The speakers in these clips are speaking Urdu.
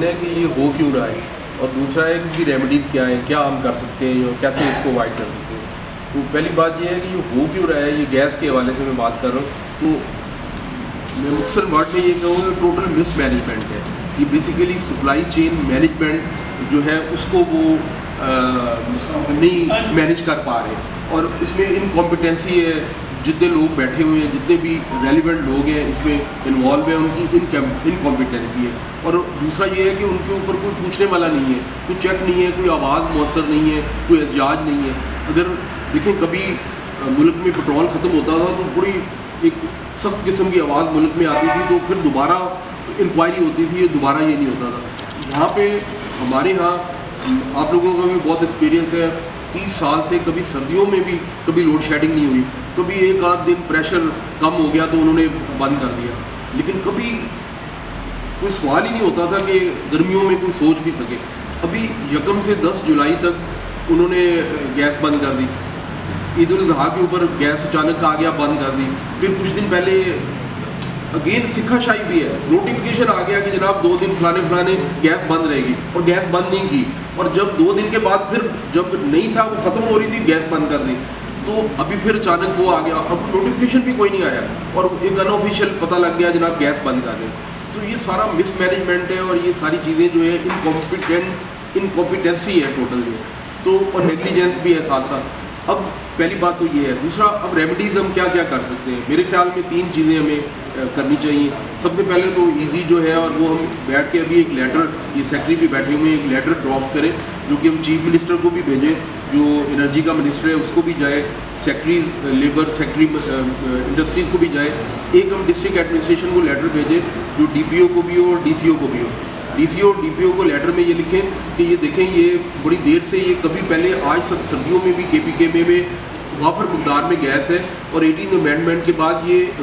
ہے کہ یہ ہو کیوں رہا ہے، اور دوسرا ہے کہ اس کی ریمیڈیز کیا ہیں، کیا ہم کر سکتے ہیں اور کیسے اس کو اوائڈ کر سکتے ہیں. تو پہلی بات یہ ہے کہ یہ ہو کیوں رہا ہے، یہ گیس کے حوالے سے میں بات کر رہا ہوں. تو میں مختصر ورڈ میں یہ کہوں گا ٹوٹل مس مینجمنٹ ہے. یہ بیسیکلی سپلائی چین مینجمنٹ جو ہے اس کو وہ نہیں مینیج کر پا رہے، اور اس میں انکمپیٹنسی ہے. جتنے لوگ بیٹھے ہوئے ہیں، جتنے بھی ریلیونٹ لوگ ہیں اس میں انوالو ہیں، ان کی انکمپیٹنسی ہے. اور دوسرا یہ ہے کہ ان کے اوپر کوئی پوچھنے والا نہیں ہے، کوئی چیک نہیں ہے، کوئی آواز مؤثر نہیں ہے، کوئی احتجاج نہیں ہے. اگر دیکھیں کبھی ملک میں پٹرول ختم ہوتا تھا تو بڑی ایک سخت قسم کی آواز ملک میں آتی تھی، تو پھر دوبارہ انکوائری ہوتی تھی، دوبارہ یہ نہیں ہوتا تھا. یہاں پہ ہمارے یہاں آپ لوگوں کا بھی بہت ایکسپیرینس ہے، 30 سال سے کبھی سردیوں میں بھی کبھی لوڈ شیڈنگ نہیں ہوئی، کبھی ایک آدھ دن پریشر کم ہو گیا تو انہوں نے بند کر دیا، لیکن کبھی کوئی سوال ہی نہیں ہوتا تھا کہ گرمیوں میں کوئی سوچ بھی سکے. ابھی 1 سے 10 جولائی تک انہوں نے گیس بند کر دی. عید الاضحیٰ کے اوپر گیس اچانک آ گیا، بند کر دی. پھر کچھ دن پہلے اگین سکھا شاہی بھی ہے، نوٹیفیکیشن آ گیا کہ جناب 2 دن فلانے گیس بند رہے گی، اور گیس بند نہیں کی. اور جب 2 دن کے بعد پھر جب نہیں تھا وہ ختم ہو رہی تھی، گیس بند کر دی. تو ابھی پھر اچانک وہ آ گیا، اب نوٹیفیکیشن بھی کوئی نہیں آیا، اور ایک ان آفیشیل پتہ لگ گیا جناب گیس بند کر دیں. تو یہ سارا مس مینجمنٹ ہے، اور یہ ساری چیزیں جو ہے انکمپیٹنسی ہے ٹوٹل جو. تو اور نیگلیجنس بھی ہے ساتھ ساتھ. اب پہلی بات تو یہ ہے. دوسرا اب ریمیڈیز ہم کیا کیا کر سکتے ہیں. میرے خیال میں 3 چیزیں ہمیں کرنی چاہیے. سب سے پہلے تو ایزی جو ہے، اور وہ ہم بیٹھ کے ابھی ایک لیٹر، یہ سیکٹری بھی بیٹھے ہوئے ہیں، ایک لیٹر ڈرافٹ کریں جو کہ ہم چیف منسٹر کو بھی بھیجیں، جو انرجی کا منسٹر ہے اس کو بھی جائے، سیکٹریز لیبر سیکٹری انڈسٹریز کو بھی جائے. ایک ہم ڈسٹرکٹ ایڈمنسٹریشن کو لیٹر بھیجیں جو ڈی پی او کو بھی ہو اور ڈی سی او کو بھی ہو. D C O D P او کو لیٹر میں یہ لکھیں کہ یہ دیکھیں یہ بڑی دیر سے، یہ کبھی پہلے آج سردیوں میں بھی کے پی کے میں وافر مقدار میں گیس ہے، اور 18 امینڈمنٹ کے بعد یہ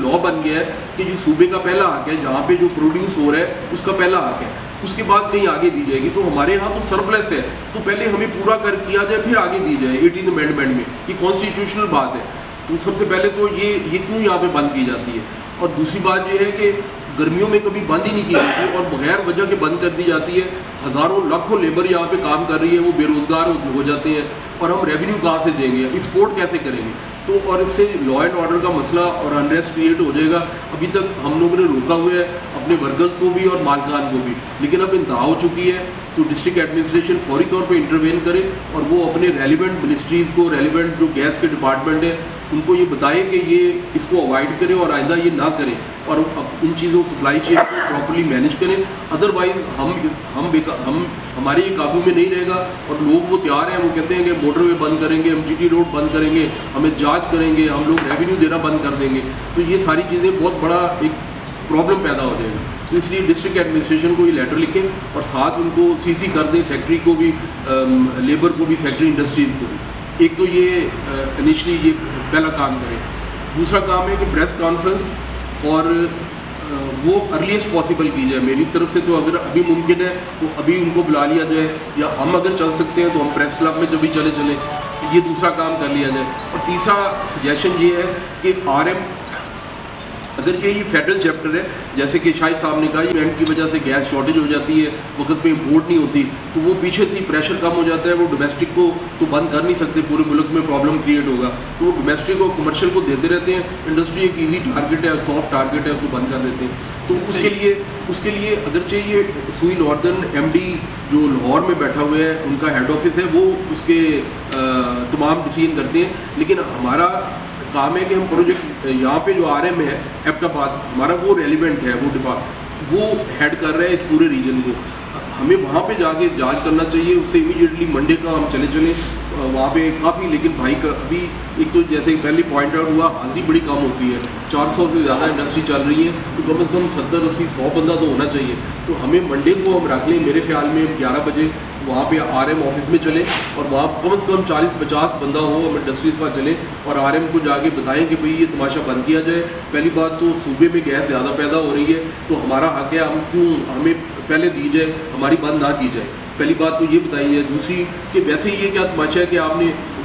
لا بن گیا ہے کہ جو صوبے کا پہلا حق ہے، جہاں پہ جو پروڈیوس ہو رہا ہے اس کا پہلا حق ہے، اس کے بعد کہیں آگے دی جائے گی. تو ہمارے یہاں تو سرپلس ہے، تو پہلے ہمیں پورا کیا جائے پھر آگے دی جائے 18 امینڈمنٹ میں. یہ کانسٹیٹیوشنل بات ہے. تو سب سے پہلے تو یہ کیوں یہاں پہ بند کی جاتی ہے. اور دوسری بات یہ ہے کہ گرمیوں میں کبھی بند ہی نہیں کی جاتی، اور بغیر وجہ کے بند کر دی جاتی ہے. ہزاروں لاکھوں لیبر یہاں پہ کام کر رہی ہے، وہ بے روزگار ہو جاتے ہیں، اور ہم ریونیو کہاں سے دیں گے، ایکسپورٹ کیسے کریں گے. تو اور اس سے لا اینڈ آرڈر کا مسئلہ اور انریسٹ کریٹ ہو جائے گا. ابھی تک ہم لوگوں نے روکا ہوا ہے اپنے ورکرز کو بھی اور مالکان کو بھی، لیکن اب انتہا ہو چکی ہے. تو ڈسٹرکٹ ایڈمنسٹریشن فوری طور پہ انٹروین کرے، اور وہ اپنے ریلیونٹ منسٹریز کو، ریلیونٹ جو گیس کے ڈپارٹمنٹ ہیں ان کو یہ بتائے کہ یہ اس کو اوائڈ کریں اور آئندہ یہ نہ کریں، اور ان چیزوں سپلائی چین کو پراپرلی مینیج کریں. ادروائز ہمارے یہ قابو میں نہیں رہے گا، اور لوگ وہ تیار ہیں، وہ کہتے ہیں کہ موٹر وے بند کریں گے، ہم جی ٹی روڈ بند کریں گے، ہمیں جانچ کریں گے، ہم لوگ ریونیو دینا بند کر دیں گے. تو یہ ساری چیزیں بہت بڑا ایک پرابلم پیدا ہو جائے گا. تو اس لیے ڈسٹرکٹ ایڈمنسٹریشن کو یہ لیٹر لکھیں، اور ساتھ ان کو سی سی کر دیں، سیکٹری کو بھی، لیبر کو بھی، سیکٹری انڈسٹریز کو بھی. ایک تو یہ انیشلی یہ پہلا کام کریں. دوسرا کام ہے کہ پریس کانفرنس، اور وہ ارلیسٹ پاسبل کی جائے. میری طرف سے تو اگر ابھی ممکن ہے تو ابھی ان کو بلا لیا جائے، یا ہم اگر چل سکتے ہیں تو ہم پریس کلب میں جب بھی چلیں، یہ دوسرا کام کر لیا جائے. اور تیسرا سجیشن یہ ہے کہ آر ایم، اگر یہ فیڈرل چیپٹر ہے، جیسے کہ شاہد صاحب نے کہا یہ ایونٹ کی وجہ سے گیس شارٹیج ہو جاتی ہے، وقت پہ امپورٹ نہیں ہوتی، تو وہ پیچھے سے ہی پریشر کم ہو جاتا ہے. وہ ڈومیسٹک کو تو بند کر نہیں سکتے، پورے ملک میں پرابلم کریٹ ہوگا، تو وہ ڈومیسٹک اور کمرشل کو دیتے رہتے ہیں. انڈسٹری ایک ایزی ٹارگیٹ ہے، سافٹ ٹارگیٹ ہے، اس کو بند کر دیتے ہیں. تو اس کے لیے اگرچہ یہ سوئی ناردرن ایم ڈی جو لاہور میں بیٹھا ہوا ہے، ان کا ہیڈ آفس ہے، وہ اس کے تمام ڈیسیژن کرتے ہیں، لیکن ہمارا کام ہے کہ ہم پروجیکٹ یہاں پہ جو آر ایم ہے ایبٹ آباد ہمارا، وہ ریلیونٹ ہے، وہ ہیڈ کر رہا ہے اس پورے ریجن کو. ہمیں وہاں پہ جا کے جانچ کرنا چاہیے. اس سے امیڈیٹلی منڈے کا ہم چلیں وہاں پہ کافی. لیکن بھائی کا ابھی ایک تو جیسے پہلے پوائنٹ آؤٹ ہوا، حاضری بڑی کم ہوتی ہے، 400 سے زیادہ انڈسٹری چل رہی ہے، تو کم از کم 70-80-100 بندہ تو ہونا چاہیے. تو ہمیں منڈے کو ہم رکھ لیں، میرے خیال میں 11 بجے وہاں پہ آر ایم آفس میں چلیں، اور وہاں کم از کم 40-50 بندہ ہو، ہم انڈسٹریز پر چلیں اور آر ایم کو جا کے بتائیں کہ بھئی یہ تماشا بند کیا جائے. پہلی بات تو صوبے میں گیس زیادہ پیدا ہو رہی ہے، تو ہمارا حق ہے، ہمیں پہلے دی جائے، ہماری بند نہ کی جائے. پہلی بات تو یہ بتائی ہے. دوسری کہ ویسے یہ کیا تماشا ہے کہ آپ نے